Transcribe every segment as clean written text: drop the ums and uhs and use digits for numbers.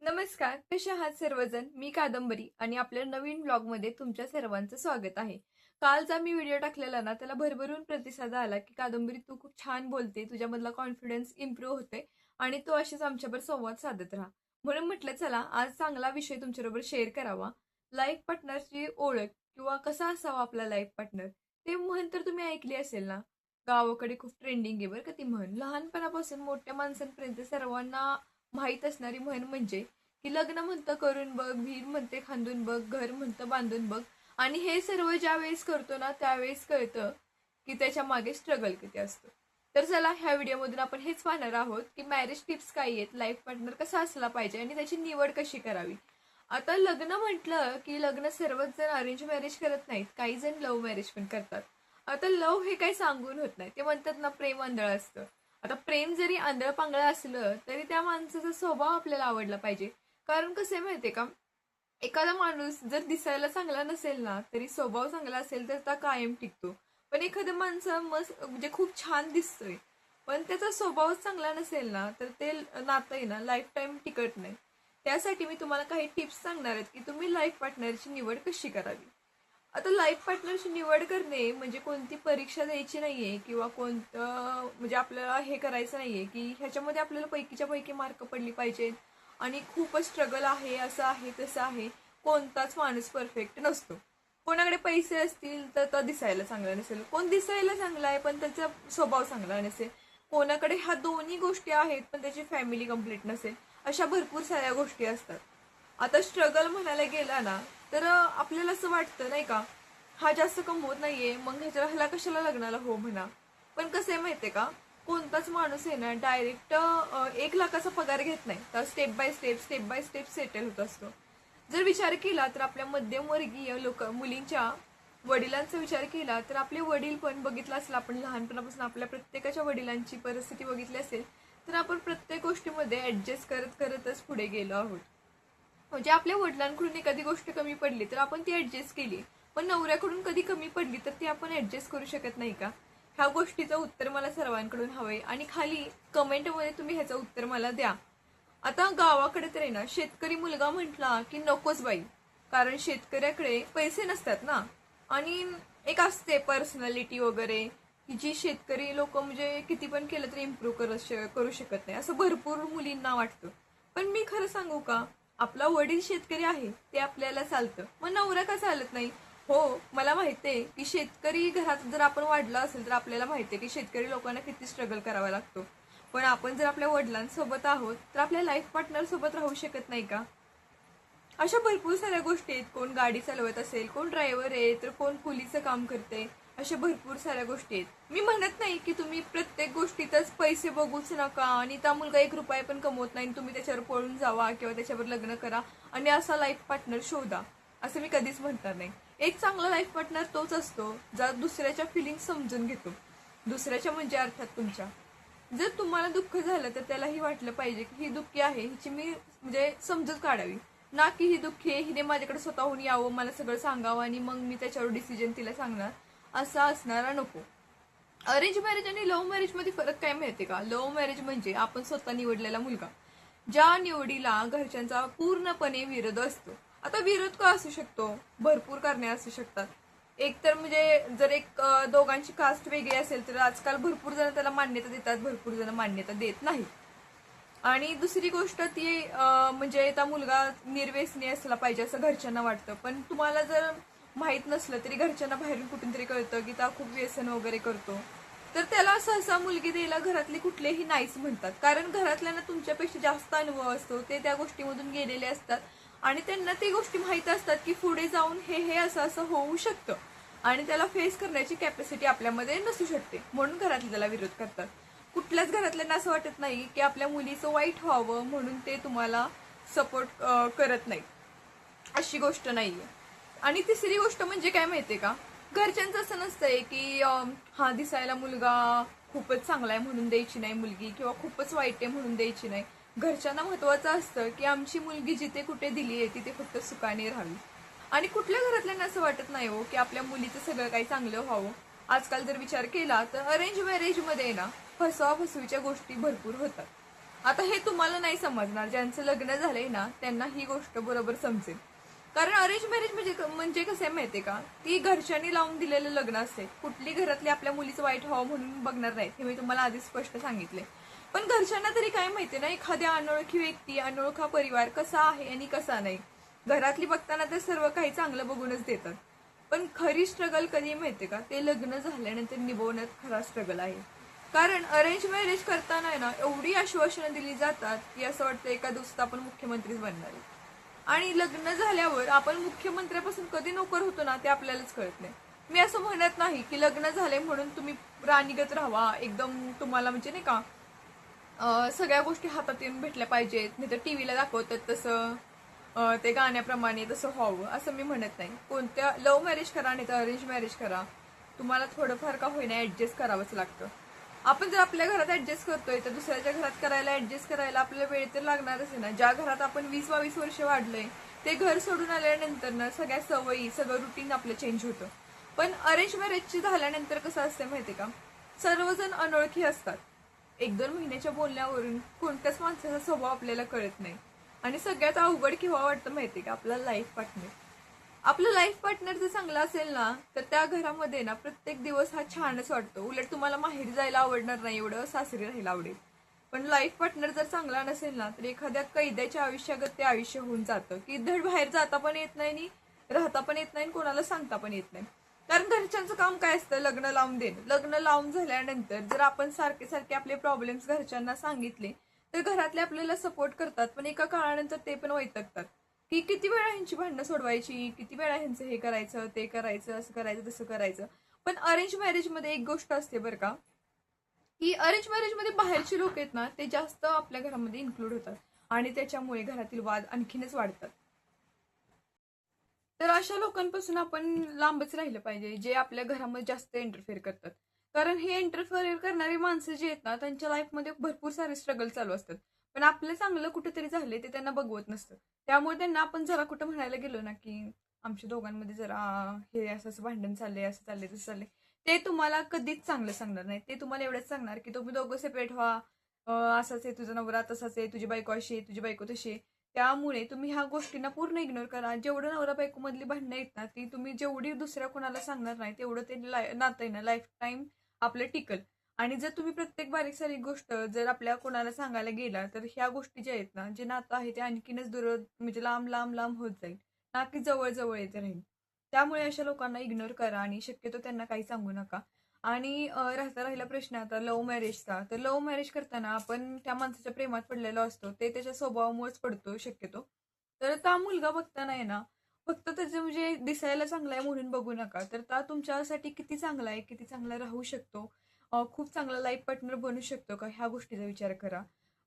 नमस्कार, कसे आहात सर्वजण? मी कादंबरी आणि आपल्या नवीन ब्लॉगमध्ये तुमच्या सर्वांचं स्वागत आहे. कालचा मी व्हिडिओ टाकलेला ना, त्याला भरभरून प्रतिसाद आला की कादंबरी तू खूप छान बोलते, तुझ्यामधला कॉन्फिडन्स इम्प्रूव्ह होते आणि तू अशीच आमच्याबरोबर संवाद साधत राहा. म्हणून म्हटलं चला आज चांगला विषय तुमच्याबरोबर शेअर करावा. लाईफ पार्टनरची ओळख किंवा कसा असावा आपला लाईफ पार्टनर. ते म्हण तर तुम्ही ऐकली असेल ना, गावाकडे खूप ट्रेंडिंग आहे बरं का ती म्हण. लहानपणापासून मोठ्या माणसांपर्यंत सर्वांना माहीत असणारी म्हण म्हणजे की लग्न म्हणतं करून बघ, विहीर म्हणते खांदून बघ, घर म्हणतं बांधून बघ. आणि हे सर्व ज्या वेळेस करतो ना त्यावेळेस कळतं की त्याच्या मागे स्ट्रगल किती असतं. तर चला ह्या व्हिडिओमधून आपण हेच पाहणार आहोत की मॅरेज टिप्स काय आहेत, लाईफ पार्टनर कसा असला पाहिजे आणि त्याची निवड कशी करावी. आता लग्न म्हटलं की लग्न सर्वच जण अरेंज मॅरेज करत नाहीत, काही जण लव्ह मॅरेज पण करतात. आता लव्ह हे काही सांगून होत नाही, ते म्हणतात ना प्रेम आंधळ असतं. आता प्रेम जरी आंधळ पांगळ असलं तरी त्या माणसाचा स्वभाव आपल्याला आवडला पाहिजे. कारण कसं आहे माहितीये का, एखादा माणूस जर दिसायला चांगला नसेल ना तरी स्वभाव चांगला असेल तर त्या कायम टिकतो. पण एखादं माणसं मस्त म्हणजे खूप छान दिसतोय पण त्याचा स्वभावच चांगला नसेल ना तर ते नातं आहे ना लाईफ टाईम टिकत नाही. त्यासाठी मी तुम्हाला काही टिप्स सांगणार आहेत की तुम्ही लाईफ पार्टनरची निवड कशी करावी. आता लाईफ पार्टनरची निवड करणे म्हणजे कोणती परीक्षा द्यायची नाहीये किंवा कोणतं म्हणजे आपल्याला हे करायचं नाहीये की ह्याच्यामध्ये आपल्याला पैकीच्या पैकी मार्क पडली पाहिजेत आणि खूपच स्ट्रगल आहे, असं आहे तसं आहे. कोणताच माणूस परफेक्ट नसतो. कोणाकडे पैसे असतील तर तो दिसायला चांगला नसेल, कोण दिसायला चांगला आहे पण त्याचा स्वभाव चांगला नसेल, कोणाकडे ह्या दोन्ही गोष्टी आहेत पण त्याची फॅमिली कंप्लीट नसेल. अशा भरपूर साऱ्या गोष्टी असतात. आता स्ट्रगल म्हणायला गेला ना तर आपल्याला असं वाटतं नाही का, हा जास्त कमवत नाहीये मग ह्याला कशाला लग्नाला हो म्हणा. पण कसं आहे माहितीये का, कोणताच माणूस आहे ना डायरेक्ट 1 लाखाचा पगार घेत नाही, तर स्टेप बाय स्टेप सेटल होत असतो. जर विचार केला तर आपल्या मध्यमवर्गीय मुलींच्या वडिलांचा विचार केला तर आपले वडील पण बघितलं असेल, आपण लहानपणापासून आपल्या प्रत्येकाच्या वडिलांची परिस्थिती बघितली असेल तर आपण प्रत्येक गोष्टीमध्ये ऍडजस्ट करत करतच पुढे गेलो आहोत. म्हणजे आपल्या वडिलांकडून एखादी गोष्ट कमी पडली तर आपण ती ऍडजस्ट केली, पण नवऱ्याकडून कधी कमी पडली तर ती आपण ऍडजस्ट करू शकत नाही का. ह्या गोष्टीचं उत्तर मला सर्वांकडून हवंय आणि खाली कमेंटमध्ये तुम्ही ह्याचं उत्तर मला द्या. आता गावाकडे तर आहे ना शेतकरी मुलगा म्हटला की नकोच बाई, कारण शेतकऱ्याकडे पैसे नसतात ना आणि एक असते पर्सनॅलिटी वगैरे की जी शेतकरी लोक म्हणजे किती पण केलं तरी इम्प्रूव्ह करू शकत नाही, असं भरपूर मुलींना वाटतं. पण मी खरं सांगू का, आपला वडील शेतकरी आहे ते आपल्याला चालतं, मग नवरा का चालत नाही. हो मला माहितीये की शेतकरी घरात जर आपण वाढलं असेल तर आपल्याला माहितीये की शेतकरी लोकांना किती स्ट्रगल करावा लागतो. पण आपण जर आपल्या वडिलांसोबत आहोत तर आपल्या लाईफ पार्टनर सोबत राहू शकत नाही का. अशा भरपूर साऱ्या गोष्टी आहेत, कोण गाडी चालवत असेल, कोण ड्रायव्हर आहे तर कोण पोलीचं काम करते. अशा भरपूर साऱ्या गोष्टी आहेत. मी म्हणत नाही की तुम्ही प्रत्येक गोष्टीतच पैसे बघूच नका आणि त्या मुलगा 1 रुपया पण कमवत नाही तुम्ही त्याच्यावर पळून जावा किंवा त्याच्यावर लग्न करा आणि असा लाईफ पार्टनर शोधा, असं मी कधीच म्हणणार नाही. एक चांगला लाईफ पार्टनर तोच असतो जो दुसऱ्याच्या फिलिंग समजून घेतो. दुसऱ्याच्या म्हणजे अर्थात तुमच्या. जर तुम्हाला दुःख झालं तर त्यालाही वाटलं पाहिजे की ही दुःखी आहे, हिची मी म्हणजे समजूत काढावी, ना की ही दुःखी आहे हिने माझ्याकडे स्वतःहून यावं, मला सगळं सांगावं आणि मग मी त्याच्यावर डिसिजन तिला सांगणार, असा असणारा नको. अरेंज मॅरेज आणि लव्ह मॅरेज मध्ये फरक काय माहिती का, लव्ह मॅरेज म्हणजे आपण स्वतः निवडलेला मुलगा, ज्या निवडीला घरच्यांचा पूर्णपणे विरोध असतो. आता विरोध का असू शकतो, भरपूर कारणे असू शकतात. एक तर म्हणजे जर दोघांची कास्ट वेगळी असेल तर आजकाल भरपूर जण त्याला मान्यता देतात, भरपूर जण मान्यता देत नाही. आणि दुसरी गोष्ट ती म्हणजे त्या मुलगा निर्व्यसनी असला पाहिजे असं घरच्यांना वाटतं, पण तुम्हाला जर माहित नसलं तरी घरच्यांना बाहेरून कुठून तरी कळतं की त्या खूप व्यसन वगैरे करतो, तर त्याला सहसा मुलगी द्यायला घरातले कुठलेही नाहीच म्हणतात. कारण घरातल्यांना तुमच्यापेक्षा जास्त अनुभव असतो, ते त्या गोष्टीमधून गेलेले असतात आणि त्यांना ती गोष्टी माहीत असतात की पुढे जाऊन हे असं असं होऊ शकतं आणि त्याला फेस करण्याची कॅपॅसिटी आपल्यामध्ये नसू शकते, म्हणून घरातले त्याला विरोध करतात. कुठल्याच घरातल्यांना असं वाटत नाही की आपल्या मुलीचं वाईट व्हावं म्हणून ते तुम्हाला सपोर्ट करत नाही, अशी गोष्ट नाहीये. आणि तिसरी गोष्ट म्हणजे काय माहितीये का, घरच्यांचं असं नसतंय की हा दिसायला मुलगा खूपच चांगला आहे म्हणून द्यायची नाही मुलगी किंवा खूपच वाईट आहे म्हणून द्यायची नाही. घरच्यांना महत्वाचं असतं की आमची मुलगी जिथे कुठे दिली आहे तिथे फक्त सुखाने राहावी. आणि कुठल्या घरातल्यांना असं वाटत नाही हो की आपल्या मुलीचं सगळं काही चांगलं व्हावं. आजकाल जर विचार केला तर अरेंज मॅरेज मध्ये ना फसवाफसवीच्या गोष्टी भरपूर होतात. आता हे तुम्हाला नाही समजणार, ज्यांचं लग्न झालंय ना त्यांना ही गोष्ट बरोबर समजेल. कारण अरेंज मॅरेज म्हणजे कसं आहे माहितीये का, ती घरच्यांनी लावून दिलेलं लग्न असते. कुठली घरातली आपल्या मुलीचं वाईट व्हावं म्हणून बघणार नाही, हे मी तुम्हाला आधीच स्पष्ट सांगितले. पण घरच्यांना तरी काय माहिती ना, एखाद्या अनोळखी व्यक्ती, अनोळखा परिवार कसा आहे आणि कसा नाही. घरातली बघताना ते सर्व काही चांगलं बघूनच देतात, पण खरी स्ट्रगल कधी माहितीये का, ते लग्न झाल्यानंतर निभवण्यात खरा स्ट्रगल आहे. कारण अरेंज मॅरेज करताना आहे ना, एवढी आश्वासनं दिली जातात की असं वाटतं एका दिवसात आपण मुख्यमंत्रीच बनणार आहे. आणि लग्न झाल्यावर आपण मुख्यमंत्र्यापासून कधी नोकर होतो ना, ते आपल्यालाच कळत नाही. मी असं म्हणत नाही की लग्न झाले म्हणून तुम्ही राणीगत राहावा, एकदम तुम्हाला म्हणजे नाही का सगळ्या गोष्टी हातात येऊन भेटल्या पाहिजेत, नाही तर टीव्हीला दाखवतात तसं ते गाण्याप्रमाणे तसं व्हावं, असं मी म्हणत नाही. कोणत्या लव्ह मॅरेज करा नाही तर अरेंज मॅरेज करा, तुम्हाला थोडंफार का होईना ऍडजस्ट करावंच लागतं. आपण जर आपल्या घरात ऍडजस्ट करतोय तर दुसऱ्याच्या घरात करायला, ऍडजस्ट करायला आपल्याला वेळ तर लागणारच आहे ना. ज्या घरात आपण 20-22 वर्ष वाढलोय ते घर सोडून आल्यानंतर ना सगळ्या सवयी, सगळं रुटीन आपलं चेंज होतं. पण अरेंज मॅरेजची झाल्यानंतर कसं असतं माहितीये का, सर्वजण अनोळखी असतात. 1-2 महिन्याच्या बोलण्यावरून कोणत्याच माणसाचा स्वभाव आपल्याला कळत नाही. आणि सगळ्यात अवघड किंवा वाटतं माहितीये का, आपला लाईफ पार्टनर. आपलं लाईफ पार्टनर जर चांगला असेल ना, तर त्या घरामध्ये ना प्रत्येक दिवस हा छानच वाटतो. उलट तुम्हाला माहेरी जायला आवडणार नाही एवढं सासरी राहायला आवडेल. पण लाईफ पार्टनर जर चांगला नसेल ना, तर एखाद्या कैद्याच्या आयुष्यागत ते आयुष्य होऊन जातं की धड बाहेर जाता पण येत नाही आणि राहता पण येत नाही, कोणाला सांगता पण येत नाही. कारण घरच्यांचं काम काय असतं, लग्न लावून देणं. लग्न लावून झाल्यानंतर जर आपण सारखे सारखे आपले प्रॉब्लेम्स घरच्यांना सांगितले तर घरातले आपल्याला सपोर्ट करतात, पण एका काळानंतर ते पण वैतागतात की किती वेळा ह्यांची भांडणं सोडवायची, किती वेळा ह्यांचं हे करायचं, ते करायचं, असं करायचं, तसं करायचं. पण अरेंज मॅरेज मध्ये एक गोष्ट असते बरं का, की अरेंज मॅरेज मध्ये बाहेरचे लोक आहेत ना, ते जास्त आपल्या घरामध्ये इन्क्लूड होतात आणि त्याच्यामुळे घरातील वाद आणखीनच वाढतात. तर अशा लोकांपासून आपण लांबच राहिलं पाहिजे, जे आपल्या घरामध्ये जास्त इंटरफेअर करतात. कारण हे इंटरफेअर करणारी माणसं जी आहेत ना, त्यांच्या लाईफमध्ये भरपूर सारे स्ट्रगल चालू असतात. पण आपलं चांगलं कुठेतरी झाले ते त्यांना बघवत नसतं. त्यामुळे त्यांना आपण जरा कुठं म्हणायला गेलो ना, की आमच्या दोघांमध्ये जरा हे असं असं भांडण चाललंय, असं चाललंय, तसं चाललंय, ते तुम्हाला कधीच चांगलं सांगणार नाही. ते तुम्हाला एवढंच सांगणार की तुम्ही दोघं सेपरेट व्हा, असाच आहे तुझा नवरा, तसाच आहे तुझी बायको, अशी आहे तुझी बायको तशी आहे. त्यामुळे तुम्ही ह्या गोष्टींना पूर्ण इग्नोर करा. जेवढं नवरा बायको मधली भांडणं आहेत ना, ती तुम्ही जेवढी दुसऱ्या कोणाला सांगणार नाही तेवढं ते नातं आहे ना लाईफ टाईम आपलं टिकल. आणि जर तुम्ही प्रत्येक बारीक सारीक गोष्ट जर आपल्या कोणाला सांगायला गेला तर ह्या गोष्टी ज्या आहेत ना, जे नातं आहे ते आणखीनच दूर म्हणजे लांब लांब लांब होत जाईल, ना की जवळ जवळ येते राहील. त्यामुळे अशा लोकांना इग्नोर करा आणि शक्यतो त्यांना काही सांगू नका. आणि राहिला प्रश्न आता लव्ह मॅरेजचा, तर लव्ह मॅरेज करताना आपण त्या माणसाच्या प्रेमात पडलेलो असतो, ते त्याच्या स्वभावामुळेच पडतो शक्यतो. तर त्या मुलगा बघताना आहे ना, फक्त त्याचं म्हणजे दिसायला चांगला आहे म्हणून बघू नका, तर त्या तुमच्यासाठी किती चांगला आहे, किती चांगला राहू शकतो, खूप चांगला लाईफ पार्टनर बनू शकतो का, ह्या गोष्टीचा विचार करा.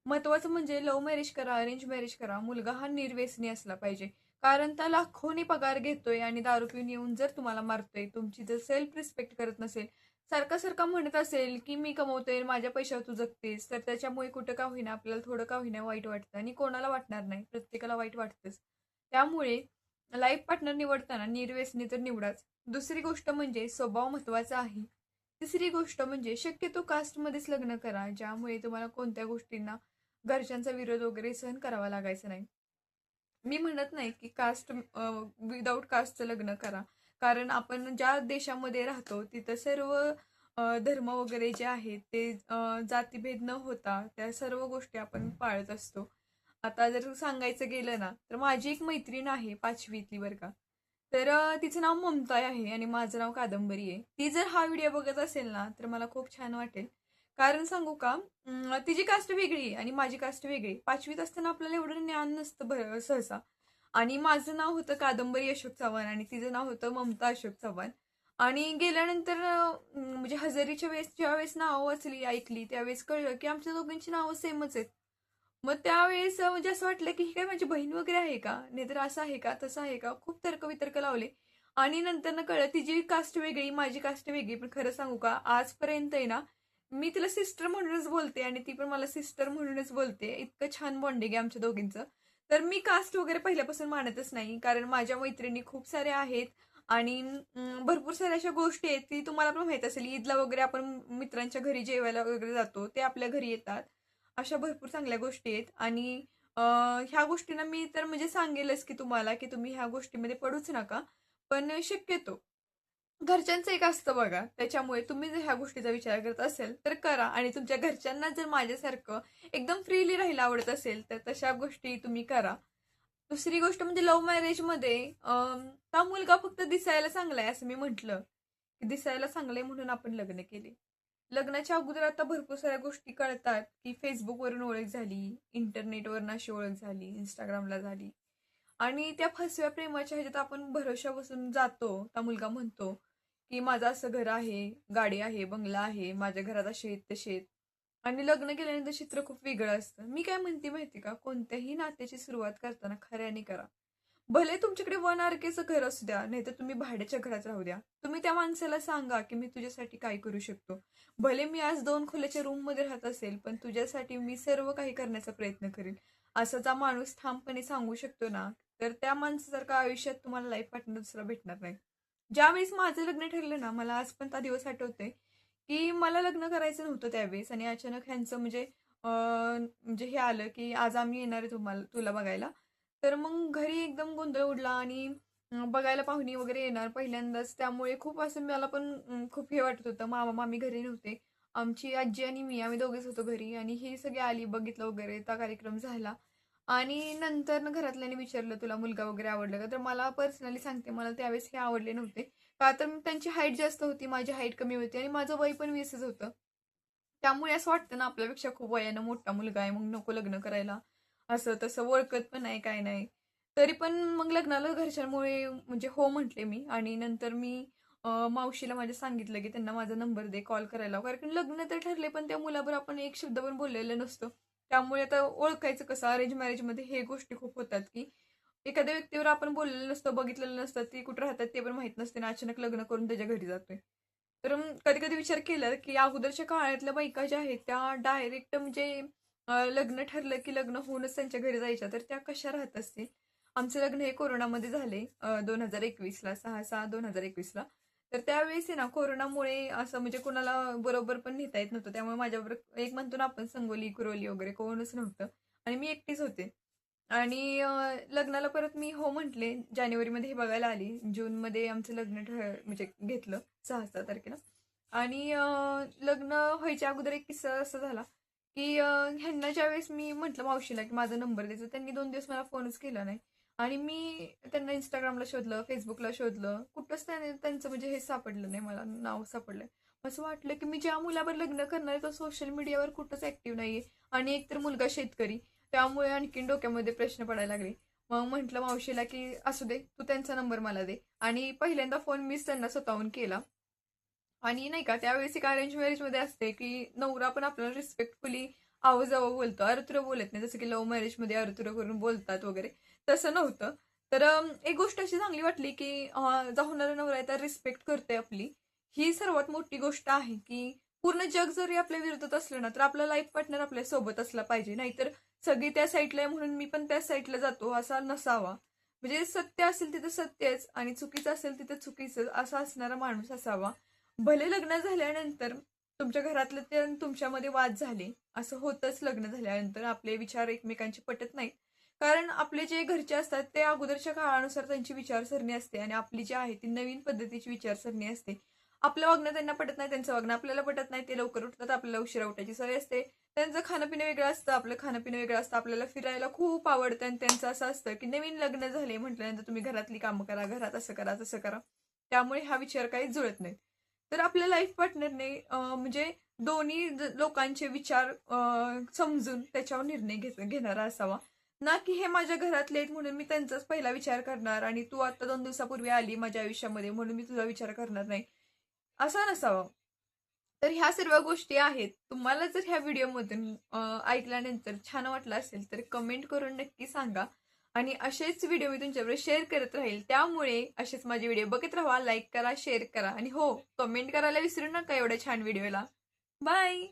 महत्वाचं म्हणजे लव्ह मॅरेज करा, अरेंज मॅरेज करा, मुलगा हा निर्व्यसनी असला पाहिजे. कारण त्या लाखोनी पगार घेतोय आणि दारू पिऊन येऊन जर तुम्हाला मारतोय, तुमची जर सेल्फ रिस्पेक्ट करत नसेल, सारखा सारखा म्हणत असेल की मी कमवतोय, माझ्या पैशावर तू जगतेस, तर त्याच्यामुळे कुठं का होईना आपल्याला थोडं का होईना वाईट वाटतं. आणि कोणाला वाटणार नाही, प्रत्येकाला वाईट वाटतंच. त्यामुळे लाईफ पार्टनर निवडताना निर्व्यसनी तर निवडाच. दुसरी गोष्ट म्हणजे स्वभाव महत्वाचा आहे. तिसरी गोष्ट म्हणजे शक्यतो कास्टमध्येच लग्न करा, ज्यामुळे तुम्हाला कोणत्या गोष्टींना घरच्यांचा विरोध वगैरे सहन करावा लागायचा नाही. मी म्हणत नाही की कास्ट विदाऊट कास्टचं लग्न करा. कारण आपण ज्या देशामध्ये राहतो तिथं सर्व धर्म वगैरे जे आहेत ते जातीभेद न होता त्या सर्व गोष्टी आपण पाळत असतो. आता जर सांगायचं गेलं ना, तर माझी एक मैत्रीण आहे 5वीतली बरं का. तर तिचं नाव ममता आहे आणि माझं नाव कादंबरी आहे. ती जर हा व्हिडिओ बघत असेल ना, तर मला खूप छान वाटेल. कारण सांगू का, तिची कास्ट वेगळी आणि माझी कास्ट वेगळी. 5वीत असताना आपल्याला एवढं ज्ञान नसतं सहसा. आणि माझं नाव होतं कादंबरी अशोक चव्हाण आणि तिचं नाव होतं ममता अशोक चव्हाण. आणि गेल्यानंतर म्हणजे हजेरीच्या वेळेस ज्यावेळेस नावं वाचली, ऐकली, त्यावेळेस कळलं की आमच्या दोघांची नावं सेमच आहेत. मग त्यावेळेस म्हणजे असं वाटलं की ही काय माझी बहीण वगैरे आहे का? नाहीतर असं आहे का? तसं आहे का? खूप तर्कवितर्क लावले. आणि नंतर कळलं तिची कास्ट वेगळी, माझी कास्ट वेगळी. पण खरं सांगू का, आजपर्यंत आहे ना, मी तिला सिस्टर म्हणूनच बोलते आणि ती पण मला सिस्टर म्हणूनच बोलते. इतकं छान बॉन्डिंग आहे आमच्या दोघींचं. तर मी कास्ट वगैरे पहिल्यापासून मानतच नाही. कारण माझ्या मैत्रिणी खूप साऱ्या आहेत आणि भरपूर साऱ्या अशा गोष्टी आहेत की तुम्हाला पण माहित असेल, ईदला वगैरे आपण मित्रांच्या घरी जेवायला वगैरे जातो. ते आपल्या घरी येतात अशा भरपूर चांगल्या गोष्टी आहेत आणि ह्या गोष्टींना मी तर म्हणजे सांगेलच की तुम्हाला की तुम्ही ह्या गोष्टीमध्ये पडूच नका. पण शक्यतो घरच्यांचं एक असतं बघा, त्याच्यामुळे तुम्ही जर ह्या गोष्टीचा विचार करत असेल तर करा आणि तुमच्या घरच्यांना जर माझ्यासारखं एकदम फ्रीली राहायला आवडत असेल तर तशा गोष्टी तुम्ही करा. दुसरी गोष्ट म्हणजे लव्ह मॅरेजमध्ये हा मुलगा फक्त दिसायला चांगला आहे असं मी म्हटलं, की दिसायला चांगलं आहे म्हणून आपण लग्न केले. लग्नाच्या अगोदर आता भरपूर साऱ्या गोष्टी कळतात, की Facebookवरून ओळख झाली, इंटरनेटवरून अशी ओळख झाली, Instagramला झाली आणि त्या फसव्या प्रेमाच्या ह्याच्यात आपण भरोशा बसून जातो. त्या मुलगा म्हणतो, की माझं असं घर आहे, गाडी आहे, बंगला आहे, माझ्या घरात असे आहेत, तसे आहेत आणि लग्न केल्यानंतर चित्र खूप वेगळं असतं. मी काय म्हणते माहिती का, कोणत्याही नात्याची सुरुवात करताना खऱ्याने करा. भले तुमच्याकडे 1 आर-केचं घर असू द्या, नाहीतर तुम्ही भाड्याच्या घरात राहू द्या. तुम्ही त्या माणसाला सांगा, की मी तुझ्यासाठी काय करू शकतो. भले मी आज 2 खोल्याच्या रूममध्ये राहत असेल, पण तुझ्यासाठी मी सर्व काही करण्याचा प्रयत्न करीन. असा जो माणूस ठामपणे सांगू शकतो ना, तर त्या माणसासारखं आयुष्यात तुम्हाला लाईफ पार्टनर दुसरा भेटणार नाही. ज्यावेळेस माझं लग्न ठरलं ना, मला आज पण तो दिवस आठवतोय, की मला लग्न करायचं नव्हतं त्यावेळेस आणि अचानक ह्यांचं म्हणजे हे आलं, की आज आम्ही येणार आहे तुला बघायला. तर मग घरी एकदम गोंधळ उडला आणि बघायला पाहुणे वगैरे येणार पहिल्यांदाच. त्यामुळे खूप असं मला पण खूप हे वाटत होतं. मामा-मामी घरी नव्हते. आमची आजी आणि मी आम्ही दोघेच होतो घरी आणि ही सगळी आली, बघितलं वगैरे. तो कार्यक्रम झाला आणि नंतर ना घरातल्यांनी विचारलं, "तुला मुलगा वगैरे आवडला का?" तर मला पर्सनली सांगते, मला त्यावेळेस हे आवडले नव्हते. का तर त्यांची हाईट जास्त होती, माझी हाईट कमी होती आणि माझं वय पण 20च होतं. त्यामुळे असं वाटतं ना, आपल्यापेक्षा खूप वयानं मोठा मुलगा आहे, मग नको लग्न करायला. असं तसं ओळखत पण नाही, काय नाही. तरी पण मग लग्नाला घरच्यांमुळे म्हणजे हो म्हटले मी आणि नंतर मी मावशीला माझ्या सांगितलं, की त्यांना माझा नंबर दे, कॉल करायला लाव. कारण लग्न तर ठरले, पण त्या मुलाबरोबर आपण एक शब्द पण बोललेलं नसतो. त्यामुळे आता ओळखायचं कसं? अरेंज मॅरेजमध्ये हे गोष्टी खूप होतात, की एखाद्या व्यक्तीवर आपण बोललेलं नसतं, बघितलेलं नसतं, ती कुठे राहतात ते पण माहीत नसते आणि अचानक लग्न करून त्याच्या घरी जातोय. तर कधी-कधी विचार केला, की अगोदरच्या काळातल्या बायका ज्या आहेत, त्या डायरेक्ट म्हणजे लग्न ठरलं, की लग्न होऊनच त्यांच्या घरी जायच्या. तर त्या कशा राहत असतील? आमचं लग्न हे कोरोनामध्ये झाले 2021ला 6/6/2021ला. तर त्यावेळेस आहे ना कोरोनामुळे असं म्हणजे कोणाला बरोबर पण नेता येत नव्हतं. त्यामुळे माझ्याबरोबर एक म्हणतो ना आपण संगोली, कुरोली वगैरे कोणच नव्हतं आणि मी एकटीच होते. आणि लग्नाला परत मी हो म्हटले. जानेवारीमध्ये हे बघायला आली. जूनमध्ये आमचं लग्न म्हणजे घेतलं 6-6 तारखेला. आणि लग्न व्हायच्या अगोदर एक किस्सा असा झाला, की ह्यांना ज्यावेळेस मी म्हटलं मावशीला, की माझा नंबर द्यायचा, त्यांनी 2 दिवस मला फोनच केला नाही. आणि मी त्यांना Instagramला शोधलं, Facebookला शोधलं. कुठंच त्यांचं म्हणजे हे सापडलं नाही मला, नाव सापडलं. असं वाटलं, की मी ज्या मुलावर लग्न करणार आहे, तो सोशल मीडियावर कुठंच ॲक्टिव्ह नाहीये आणि एकतर मुलगा शेतकरी. त्यामुळे आणखीन डोक्यामध्ये प्रश्न पडायला लागले. मग म्हटलं मावशीला, की "असू दे, तू त्यांचा नंबर मला दे." आणि पहिल्यांदा फोन मीच त्यांना स्वतःहून केला. आणि नाही का त्यावेळेस एक अरेंज मॅरेजमध्ये असते, की नवरा पण आपल्याला रिस्पेक्टफुली आव-जावं बोलतो. अरे-तुरे बोलत नाही. जसं की लव्ह मॅरेजमध्ये अरे-तुरे करून बोलतात वगैरे. तसं नव्हतं. तर एक गोष्ट अशी चांगली वाटली, की जो होणारा नवरा आहे त्याला रिस्पेक्ट करतोय आपली. ही सर्वात मोठी गोष्ट आहे, की पूर्ण जग जरी आपल्या विरोधात असलं ना, तर आपला लाईफ पार्टनर आपल्या सोबत असला पाहिजे. नाहीतर सगळी त्या साईडला आहे म्हणून मी पण त्या साईडला जातो असा नसावा. म्हणजे सत्य असेल तिथं सत्यच आणि चुकीचं असेल तिथं चुकीचं असा असणारा माणूस असावा. भले लग्न झाल्यानंतर तुमच्या घरातले ते आणि तुमच्यामध्ये वाद झाले. असं होतंच लग्न झाल्यानंतर. आपले विचार एकमेकांचे पटत नाहीत. कारण आपले जे घरचे असतात ते अगोदरच्या काळानुसार त्यांची विचारसरणी असते आणि आपली जी आहे ती नवीन पद्धतीची विचारसरणी असते. आपलं वागणं त्यांना पटत नाही, त्यांचं वागणं आपल्याला पटत नाही. ते लवकर उठतात, आपल्याला उशिरा उठायची सवय असते. त्यांचं खाणं-पिणं वेगळं असतं, आपलं खाणं-पिणं वेगळं असतं. आपल्याला फिरायला खूप आवडतं आणि त्यांचं असं असतं, की नवीन लग्न झाले म्हटल्यानंतर तुम्ही घरातली कामं करा, घरात असं करा, तसं करा. त्यामुळे हा विचार काही जुळत नाही. तर आपल्या लाईफ पार्टनरने म्हणजे दोन्ही लोकांचे विचार समजून त्याच्यावर निर्णय घेणारा असावा. ना की हे माझ्या घरातले आहेत म्हणून मी त्यांचाच पहिला विचार करणार आणि तू आता 2 दिवसापूर्वी आली माझ्या आयुष्यामध्ये म्हणून मी तुझा विचार करणार नाही. असा नसावा. तर ह्या सर्व गोष्टी आहेत. तुम्हाला जर ह्या व्हिडिओमधून ऐकल्यानंतर छान वाटलं असेल तर कमेंट करून नक्की सांगा. आणि असेच व्हिडिओ मी तुमच्याबरोबर शेअर करत राहील. त्यामुळे असेच माझे व्हिडिओ बघत राहा, लाईक करा, शेअर करा आणि हो, कमेंट करायला विसरू नका एवढ्या छान व्हिडिओला. बाय.